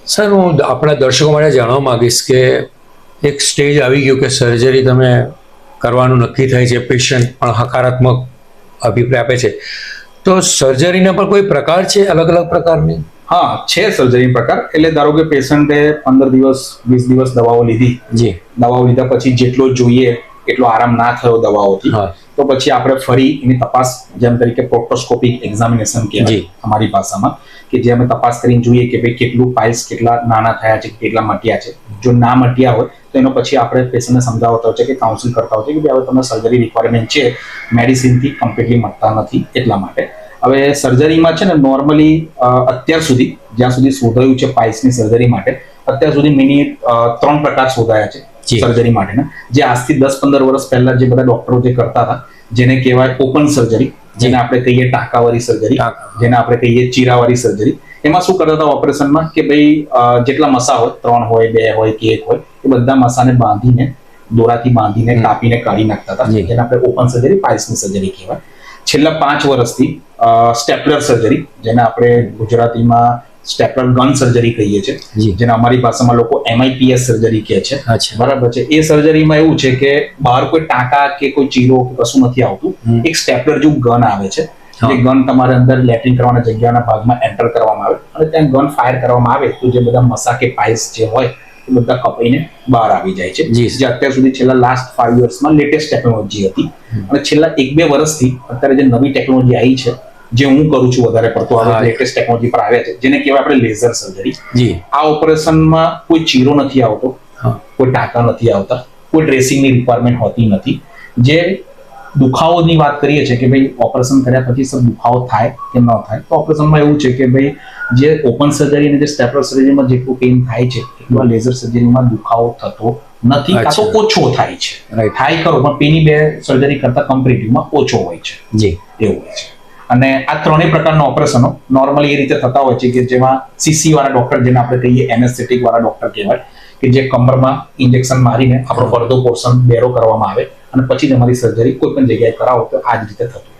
Sir, હું આપણા દર્શકો માટે જાણવા માંગીશ કે એક સ્ટેજ આવી ગયું કે સર્જરી તમે કરવાનું નક્કી થાય છે, પેશન્ટ પણ હકારાત્મક અભિપ્રાય આપે છે, તો સર્જરીના પણ કોઈ પ્રકાર છે, અલગ અલગ પ્રકારની? હા, છે સર્જરી પ્રકાર. એટલે ધારો કે પેશન્ટે 15 દિવસ 20 દિવસ દવાઓ લીધી, જી. દવાઓ લીધા પછી જેટલો જોઈએ એટલો આરામ ના થયો દવાઓથી, હા. તો પછી આપણે ફરી એની તપાસ, જેમ તરીકે પ્રોક્ટોસ્કોપિક એક્ઝામિનેશન કહેવાય જી. અમારી ભાષામાં, કે જે અમે તપાસ કરીને જોઈએ કે ભાઈ કેટલું પાઇલ્સ કેટલા નાના થયા છે, કેટલા મટ્યા છે. જો ના મટ્યા હોય તો એનો પછી આપણે પેશન્ટને સમજાવતા હોય છે કે કાઉન્સિલ કરતા હોય છે કે ભાઈ હવે તમને સર્જરી રિક્વાયરમેન્ટ છે, મેડિસિનથી કમ્પ્લીટલી મટતા નથી, એટલા માટે. હવે સર્જરીમાં છે ને નોર્મલી અત્યાર સુધી જ્યાં સુધી શોધાયું છે પાઇલ્સની સર્જરી માટે, અત્યાર સુધી મિની 3 પ્રકાર શોધાયા છે સર્જરી માટેના. જે આજથી 10-15 વર્ષ પહેલા જે બધા ડોક્ટરો જે કરતા હતા, જેને કહેવાય ઓપન સર્જરી, જેને આપણે કહીએ ટાંકાવાળી સર્જરી, જેને આપણે કહીએ ચીરાવાળી સર્જરી. એમાં શું કરતા હતા ઓપરેશનમાં કે ભાઈ જેટલા મસા હોય, 3 હોય, 2 હોય કે 1 હોય, એ બધા મસાને બાંધીને, દોરાથી બાંધીને કાપીને કાઢી નાખતા હતા, જેને આપણે ઓપન સર્જરી, પાઇલ્સની સર્જરી કહેવાય. છેલ્લા 5 વર્ષથી સ્ટેપલર સર્જરી, જેને આપણે ગુજરાતીમાં સ્ટેપલર ગન સર્જરી કહીએ છીએ, જેને અમારી ભાષામાં લોકો MIPS સર્જરી કહે છે, બરાબર છે. એ સર્જરીમાં એવું છે કે બહાર કોઈ ટાંકા કે કોઈ ચીરો કે કશું નથી આવતું, એક સ્ટેપલર જેવું ગન આવે છે. જે ગન તમારે અંદર લેટ્રિન કરવાના જગ્યાના ભાગમાં એન્ટર કરવામાં આવે અને ત્યાં ગન ફાયર કરવામાં આવે તો જે બધા મસા કે પાઇલ્સ જે હોય એ બધા કપાઈને બહાર આવી જાય છે. જે અત્યાર સુધી છેલ્લા લાસ્ટ 5 યર્સમાં લેટેસ્ટ ટેકનોલોજી હતી. અને છેલ્લા 1-2 વર્ષથી અત્યારે જે નવી ટેકનોલોજી આવી છે, જે હું કરું છું વધારે પડતો, હવે લેટેસ્ટ ટેકનોલોજી પર આવ્યા છે, જેને કહેવાય આપણે લેઝર સર્જરી. આ ઓપરેશનમાં કોઈ ચીરો નથી આવતો, કોઈ ટાંકા નથી આવતા, કોઈ ડ્રેસિંગની રિક્વાયરમેન્ટ હોતી નથી. જે દુખાવોની વાત કરીએ છીએ કે ભાઈ ઓપરેશન કર્યા પછી સર દુખાવો થાય કે ન થાય, તો ઓપરેશનમાં એવું છે કે ભાઈ જે ઓપન સર્જરી અને જે સ્ટેપલર સર્જરીમાં જેટલું પેઇન થાય છે એટલું લેઝર સર્જરીમાં દુખાવો થતો નથી, કાં તો ઓછો થાય છે. થાય ખરો પણ પેની 2 સર્જરી કરતા કમ્પેરેટિવમાં ઓછો હોય છે, એવું હોય છે. અને આ 3 પ્રકારના ઓપરેશનો નોર્મલી એ રીતે થતા હોય છે કે જેમાં CC વાળા ડોક્ટર, જેને આપણે કહીએ એનેસ્થેટિક વાળા ડોક્ટર કહેવાય, કે જે કમરમાં ઇન્જેક્શન મારીને આપણો અડધો પોર્શન બેરો કરવામાં આવે અને પછી તમારી સર્જરી કોઈ પણ જગ્યાએ કરાવો તો આ જ રીતે થતું